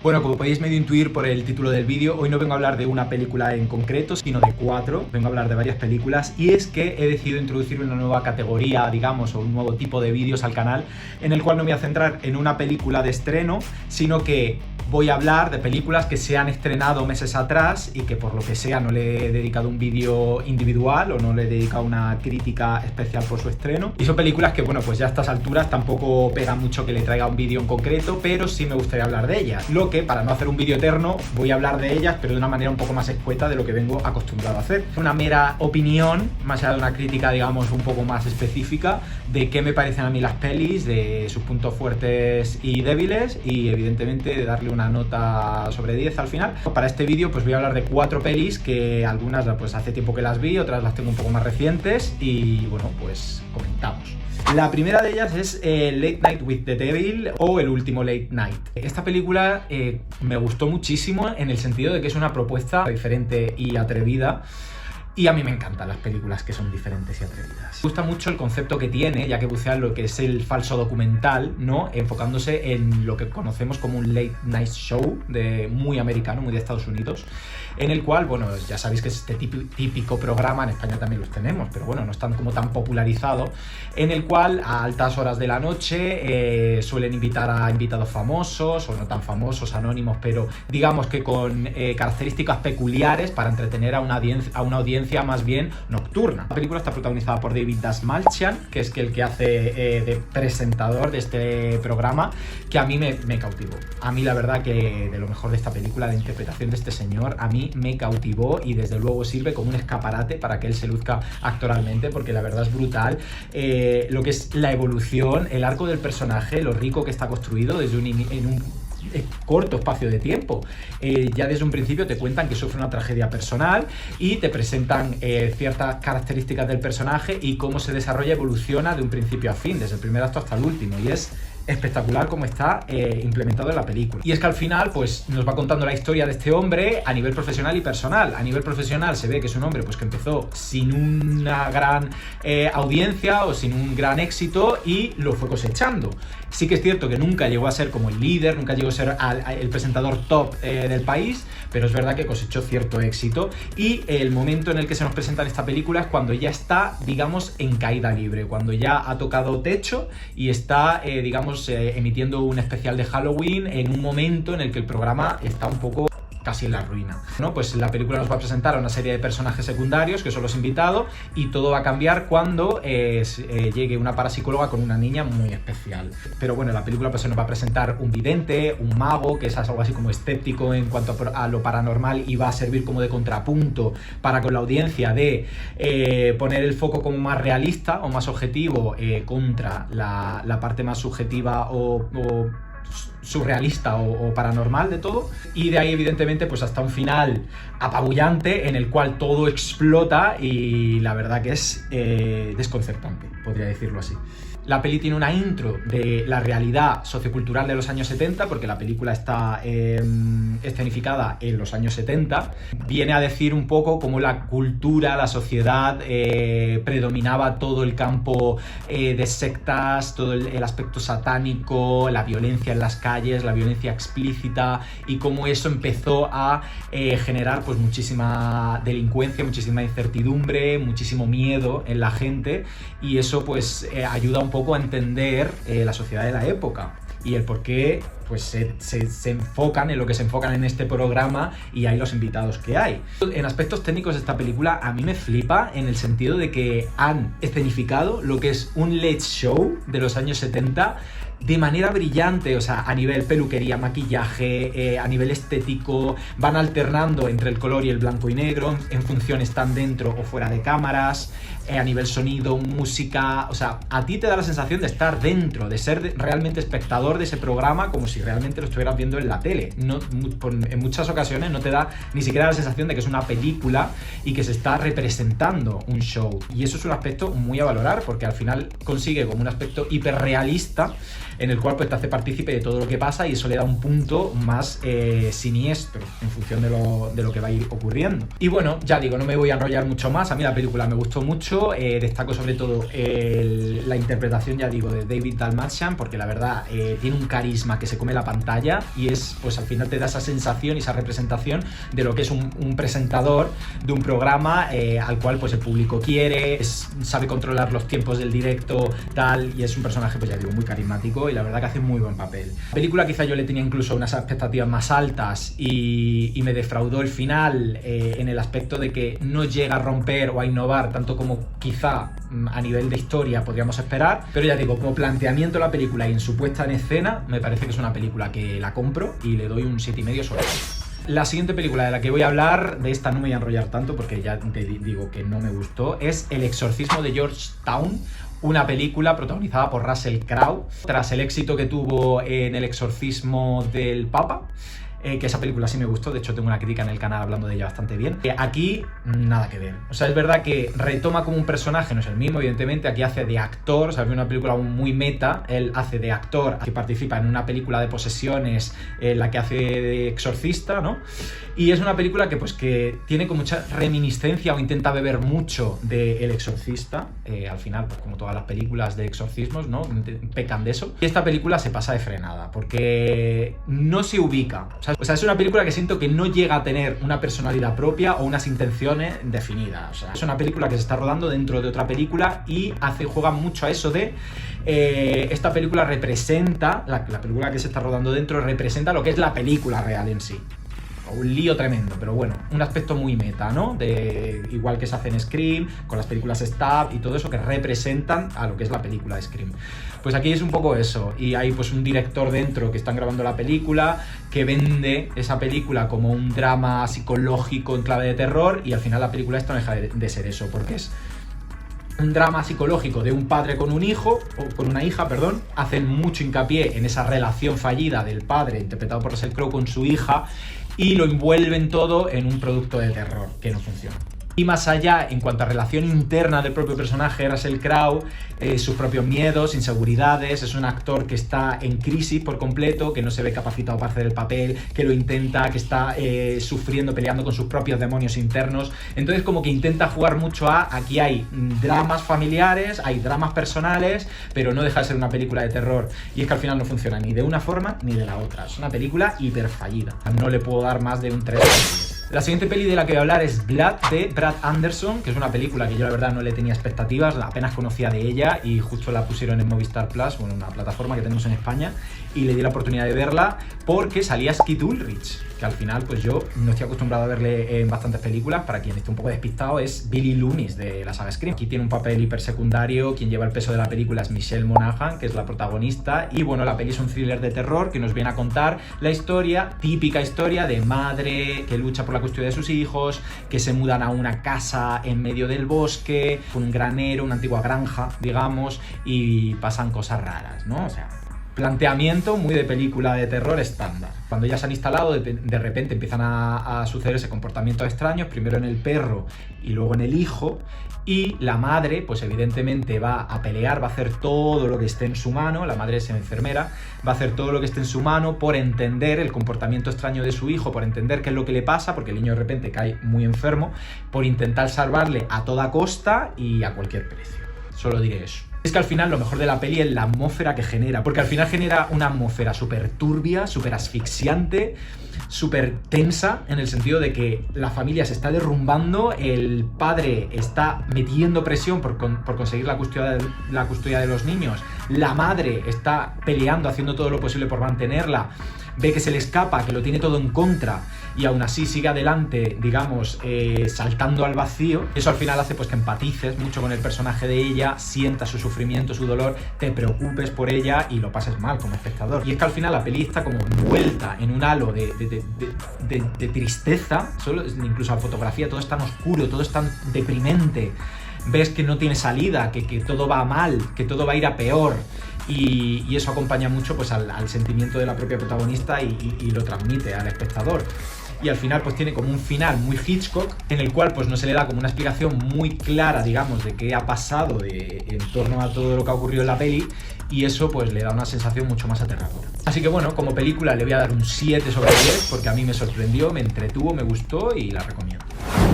Bueno, como podéis medio intuir por el título del vídeo, hoy no vengo a hablar de una película en concreto, sino de 4. Vengo a hablar de varias películas y es que he decidido introducir una nueva categoría, digamos, o un nuevo tipo de vídeos al canal, en el cual no me voy a centrar en una película de estreno, sino que voy a hablar de películas que se han estrenado meses atrás y que por lo que sea no le he dedicado un vídeo individual o no le he dedicado una crítica especial por su estreno. Y son películas que, bueno, pues ya a estas alturas tampoco pega mucho que le traiga un vídeo en concreto, pero sí me gustaría hablar de ellas. Lo que, para no hacer un vídeo eterno, voy a hablar de ellas, pero de una manera un poco más escueta de lo que vengo acostumbrado a hacer. Una mera opinión, más allá de una crítica, digamos, un poco más específica de qué me parecen a mí las pelis, de sus puntos fuertes y débiles y, evidentemente, de darle una nota sobre 10 al final. Para este vídeo pues voy a hablar de 4 pelis que algunas pues hace tiempo que las vi, otras las tengo un poco más recientes y bueno, pues comentamos. La primera de ellas es Late Night with the Devil o El último Late Night. Esta película me gustó muchísimo en el sentido de que es una propuesta diferente y atrevida. Y a mí me encantan las películas que son diferentes y atrevidas. Me gusta mucho el concepto que tiene, ya que bucea lo que es el falso documental, ¿no? Enfocándose en lo que conocemos como un late night show, muy americano, muy de Estados Unidos, en el cual, bueno, ya sabéis que es este típico programa, en España también los tenemos, pero bueno, no están como tan popularizado, en el cual a altas horas de la noche suelen invitar a invitados famosos, o no tan famosos, anónimos, pero digamos que con características peculiares para entretener a una audiencia más bien nocturna. La película está protagonizada por David Dastmalchian, que es el que hace de presentador de este programa, que a mí me cautivó. A mí la verdad que de lo mejor de esta película, la interpretación de este señor, a mí me cautivó y desde luego sirve como un escaparate para que él se luzca actoralmente, porque la verdad es brutal lo que es la evolución, el arco del personaje, lo rico que está construido desde en un corto espacio de tiempo. Ya desde un principio te cuentan que sufre una tragedia personal y te presentan ciertas características del personaje y cómo se desarrolla, evoluciona de un principio a fin, desde el primer acto hasta el último, y es espectacular como está implementado en la película. Y es que al final pues nos va contando la historia de este hombre a nivel profesional y personal. A nivel profesional se ve que es un hombre pues que empezó sin una gran audiencia o sin un gran éxito y lo fue cosechando. Sí que es cierto que nunca llegó a ser como el líder, nunca llegó a ser el presentador top del país, pero es verdad que cosechó cierto éxito y el momento en el que se nos presenta en esta película es cuando ya está, digamos, en caída libre, cuando ya ha tocado techo y está, digamos, emitiendo un especial de Halloween en un momento en el que el programa está un poco casi en la ruina, ¿no? Pues la película nos va a presentar a una serie de personajes secundarios que son los invitados y todo va a cambiar cuando llegue una parapsicóloga con una niña muy especial. Pero bueno, la película pues se nos va a presentar un vidente, un mago, que es algo así como escéptico en cuanto a lo paranormal y va a servir como de contrapunto para con la audiencia de poner el foco como más realista o más objetivo contra la parte más subjetiva o surrealista o paranormal de todo, y de ahí evidentemente pues hasta un final apabullante en el cual todo explota y la verdad que es desconcertante, podría decirlo así. La peli tiene una intro de la realidad sociocultural de los años 70, porque la película está escenificada en los años 70. Viene a decir un poco cómo la cultura, la sociedad predominaba todo el campo de sectas, todo el aspecto satánico, la violencia en las calles, la violencia explícita, y cómo eso empezó a generar pues muchísima delincuencia, muchísima incertidumbre, muchísimo miedo en la gente, y eso pues ayuda un poco a entender la sociedad de la época y el por qué pues se enfocan en lo que se enfocan en este programa y hay los invitados que hay. En aspectos técnicos de esta película a mí me flipa en el sentido de que han escenificado lo que es un late show de los años 70 de manera brillante, o sea, a nivel peluquería, maquillaje, a nivel estético, van alternando entre el color y el blanco y negro, en función están dentro o fuera de cámaras, a nivel sonido, música, o sea, a ti te da la sensación de estar dentro, de ser realmente espectador de ese programa como si realmente lo estuvieras viendo en la tele. No, en muchas ocasiones no te da ni siquiera la sensación de que es una película y que se está representando un show, y eso es un aspecto muy a valorar porque al final consigue como un aspecto hiperrealista en el cual pues te hace partícipe de todo lo que pasa y eso le da un punto más siniestro en función de lo que va a ir ocurriendo. Y bueno, ya digo, no me voy a enrollar mucho más. A mí la película me gustó mucho, destaco sobre todo la interpretación, ya digo, de David Dalmatian, porque la verdad tiene un carisma que se come la pantalla y es, pues al final te da esa sensación y esa representación de lo que es un presentador de un programa al cual pues el público quiere, sabe controlar los tiempos del directo, tal, y es un personaje, pues ya digo, muy carismático y la verdad que hace muy buen papel. La película quizá yo le tenía incluso unas expectativas más altas y me defraudó el final en el aspecto de que no llega a romper o a innovar tanto como quizá a nivel de historia podríamos esperar, pero ya digo, como planteamiento de la película y en su puesta en escena, me parece que es una película que la compro y le doy un 7,5 sobre 10. La siguiente película de la que voy a hablar, de esta no me voy a enrollar tanto porque ya te digo que no me gustó, es El exorcismo de Georgetown, una película protagonizada por Russell Crowe. Tras el éxito que tuvo en El exorcismo del Papa, que esa película sí me gustó, de hecho tengo una crítica en el canal hablando de ella bastante bien. Aquí nada que ver, o sea, es verdad que retoma como un personaje, no es el mismo evidentemente, aquí hace de actor, o sea, es una película muy meta, él hace de actor que participa en una película de posesiones, la que hace de exorcista, ¿no? Y es una película que pues que tiene como mucha reminiscencia o intenta beber mucho de El exorcista, al final pues como todas las películas de exorcismos, ¿no? Pecan de eso. Y esta película se pasa de frenada porque no se ubica. O sea, es una película que siento que no llega a tener una personalidad propia o unas intenciones definidas. O sea, es una película que se está rodando dentro de otra película y juega mucho a eso de esta película representa, la película que se está rodando dentro representa lo que es la película real en sí. Un lío tremendo, pero bueno, un aspecto muy meta, ¿no? Igual que se hace en Scream, con las películas Stab y todo eso que representan a lo que es la película de Scream. Pues aquí es un poco eso, y hay pues un director dentro que están grabando la película, que vende esa película como un drama psicológico en clave de terror, y al final la película esta no deja de ser eso, porque es un drama psicológico de un padre con un hijo, o con una hija, perdón. Hacen mucho hincapié en esa relación fallida del padre, interpretado por Russell Crowe, con su hija, y lo envuelven todo en un producto de terror que no funciona. Y más allá, en cuanto a relación interna del propio personaje, Russell Crowe, sus propios miedos, inseguridades, es un actor que está en crisis por completo, que no se ve capacitado para hacer el papel, que lo intenta, que está sufriendo, peleando con sus propios demonios internos. Entonces como que intenta jugar mucho aquí hay dramas familiares, hay dramas personales, pero no deja de ser una película de terror. Y es que al final no funciona ni de una forma ni de la otra. Es una película hiper fallida. No le puedo dar más de un 3. La siguiente peli de la que voy a hablar es Blood, de Brad Anderson, que es una película que yo la verdad no le tenía expectativas, apenas conocía de ella y justo la pusieron en Movistar Plus, bueno, una plataforma que tenemos en España, y le di la oportunidad de verla porque salía Skeet Ulrich, que al final pues yo no estoy acostumbrado a verle en bastantes películas. Para quien esté un poco despistado, es Billy Loomis de la saga Scream. Aquí tiene un papel hipersecundario, quien lleva el peso de la película es Michelle Monaghan, que es la protagonista, y bueno, la peli es un thriller de terror que nos viene a contar la historia, típica historia de madre que lucha por la custodia de sus hijos, que se mudan a una casa en medio del bosque, con un granero, una antigua granja, digamos, y pasan cosas raras, ¿no? O sea, planteamiento muy de película de terror estándar. Cuando ya se han instalado, de repente empiezan a sucederse comportamientos extraños, primero en el perro y luego en el hijo, y la madre, pues evidentemente va a pelear, va a hacer todo lo que esté en su mano, la madre es enfermera, va a hacer todo lo que esté en su mano por entender el comportamiento extraño de su hijo, por entender qué es lo que le pasa, porque el niño de repente cae muy enfermo, por intentar salvarle a toda costa y a cualquier precio. Solo diré eso. Es que al final lo mejor de la peli es la atmósfera que genera, porque al final genera una atmósfera súper turbia, súper asfixiante, súper tensa, en el sentido de que la familia se está derrumbando, el padre está metiendo presión por conseguir la custodia de los niños, la madre está peleando, haciendo todo lo posible por mantenerla, ve que se le escapa, que lo tiene todo en contra y aún así sigue adelante, digamos, saltando al vacío. Eso al final hace pues que empatices mucho con el personaje de ella, sientas su sufrimiento, su dolor, te preocupes por ella y lo pases mal como espectador. Y es que al final la peli está como envuelta en un halo de tristeza, incluso la fotografía, todo es tan oscuro, todo es tan deprimente, ves que no tiene salida, que todo va mal, que todo va a ir a peor. Y eso acompaña mucho pues al sentimiento de la propia protagonista y lo transmite al espectador. y al final pues tiene como un final muy Hitchcock, en el cual pues no se le da como una explicación muy clara, digamos, de qué ha pasado en torno a todo lo que ha ocurrido en la peli, y eso pues le da una sensación mucho más aterradora. Así que bueno, como película le voy a dar un 7 sobre 10 porque a mí me sorprendió, me entretuvo, me gustó y la recomiendo.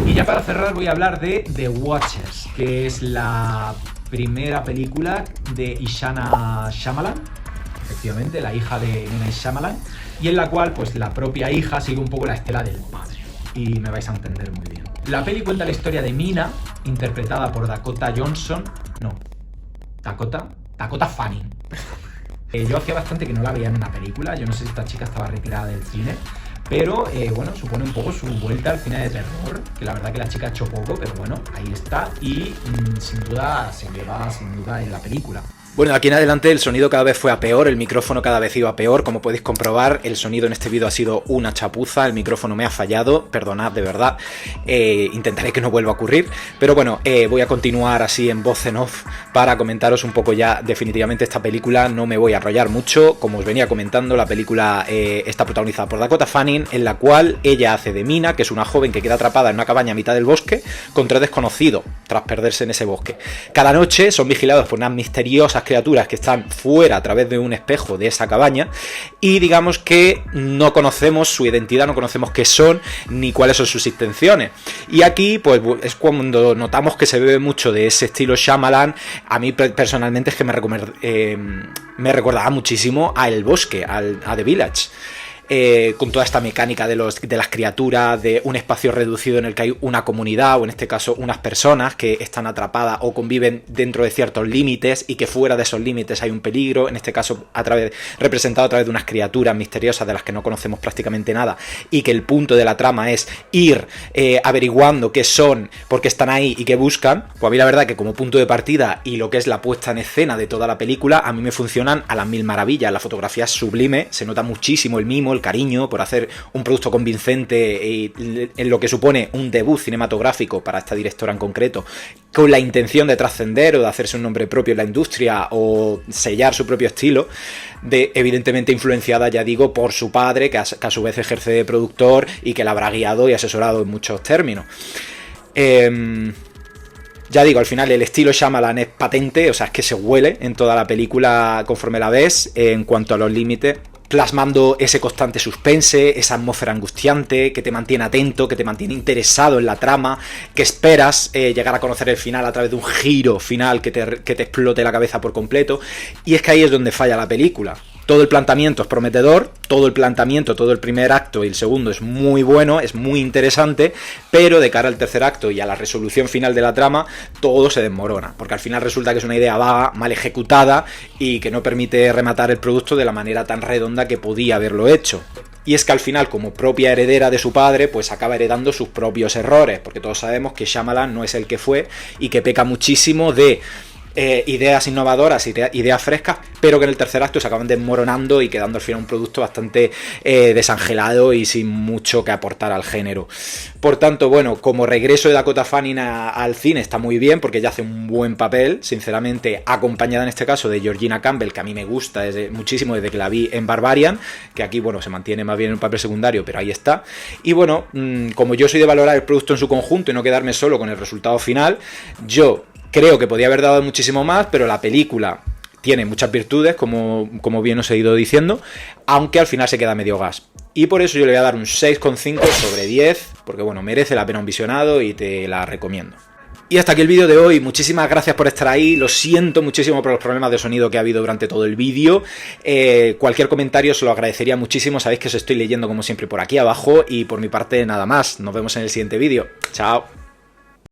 Y ya para cerrar voy a hablar de The Watchers, que es la primera película de Ishana Shyamalan, efectivamente, la hija de M. Night Shyamalan, y en la cual pues la propia hija sigue un poco la estela del padre, y me vais a entender muy bien. La peli cuenta la historia de Mina, interpretada por Dakota Fanning. Yo hacía bastante que no la veía en una película, yo no sé si esta chica estaba retirada del cine, pero bueno, supone un poco su vuelta al cine de terror, que la verdad que la chica ha hecho poco, pero bueno, ahí está, y sin duda se lleva en la película. Bueno, de aquí en adelante el sonido cada vez fue a peor, el micrófono cada vez iba a peor, como podéis comprobar, el sonido en este vídeo ha sido una chapuza, el micrófono me ha fallado, perdonad de verdad, intentaré que no vuelva a ocurrir, pero bueno, voy a continuar así en voz en off para comentaros un poco ya definitivamente esta película, no me voy a enrollar mucho, como os venía comentando, la película está protagonizada por Dakota Fanning, en la cual ella hace de Mina, que es una joven que queda atrapada en una cabaña a mitad del bosque, con 3 desconocidos, tras perderse en ese bosque. Cada noche son vigilados por unas misteriosas criaturas que están fuera a través de un espejo de esa cabaña y digamos que no conocemos su identidad, no conocemos qué son ni cuáles son sus intenciones. Y aquí pues es cuando notamos que se bebe mucho de ese estilo Shyamalan. A mí personalmente es que me recordaba muchísimo a El Bosque, a The Village. Con toda esta mecánica de las criaturas, de un espacio reducido en el que hay una comunidad, o en este caso unas personas que están atrapadas o conviven dentro de ciertos límites y que fuera de esos límites hay un peligro, en este caso representado a través de unas criaturas misteriosas de las que no conocemos prácticamente nada, y que el punto de la trama es ir averiguando qué son, por qué están ahí y qué buscan. Pues a mí la verdad que como punto de partida y lo que es la puesta en escena de toda la película, a mí me funcionan a las mil maravillas. La fotografía es sublime, se nota muchísimo el mimo, el cariño por hacer un producto convincente y en lo que supone un debut cinematográfico para esta directora en concreto, con la intención de trascender o de hacerse un nombre propio en la industria o sellar su propio estilo, evidentemente influenciada, ya digo, por su padre, que a su vez ejerce de productor y que la habrá guiado y asesorado en muchos términos. Ya digo, al final el estilo Shyamalan es patente, o sea, es que se huele en toda la película conforme la ves, en cuanto a los límites, plasmando ese constante suspense, esa atmósfera angustiante que te mantiene atento, que te mantiene interesado en la trama, que esperas llegar a conocer el final a través de un giro final que te explote la cabeza por completo. Y es que ahí es donde falla la película. Todo el planteamiento es prometedor, todo el primer acto y el segundo es muy bueno, es muy interesante, pero de cara al tercer acto y a la resolución final de la trama, todo se desmorona, porque al final resulta que es una idea vaga, mal ejecutada y que no permite rematar el producto de la manera tan redonda que podía haberlo hecho. Y es que al final, como propia heredera de su padre, pues acaba heredando sus propios errores, porque todos sabemos que Shyamalan no es el que fue y que peca muchísimo de ideas innovadoras, ideas frescas, pero que en el tercer acto se acaban desmoronando y quedando al final un producto bastante desangelado y sin mucho que aportar al género. Por tanto, bueno, como regreso de Dakota Fanning al cine está muy bien porque ella hace un buen papel, sinceramente, acompañada en este caso de Georgina Campbell, que a mí me gusta muchísimo desde que la vi en Barbarian, que aquí, bueno, se mantiene más bien en un papel secundario, pero ahí está. Y bueno, como yo soy de valorar el producto en su conjunto y no quedarme solo con el resultado final, yo creo que podía haber dado muchísimo más, pero la película tiene muchas virtudes, como bien os he ido diciendo, aunque al final se queda medio gas. Y por eso yo le voy a dar un 6,5 sobre 10, porque bueno, merece la pena un visionado y te la recomiendo. Y hasta aquí el vídeo de hoy, muchísimas gracias por estar ahí, lo siento muchísimo por los problemas de sonido que ha habido durante todo el vídeo, cualquier comentario os lo agradecería muchísimo, sabéis que os estoy leyendo como siempre por aquí abajo y por mi parte nada más, nos vemos en el siguiente vídeo, chao.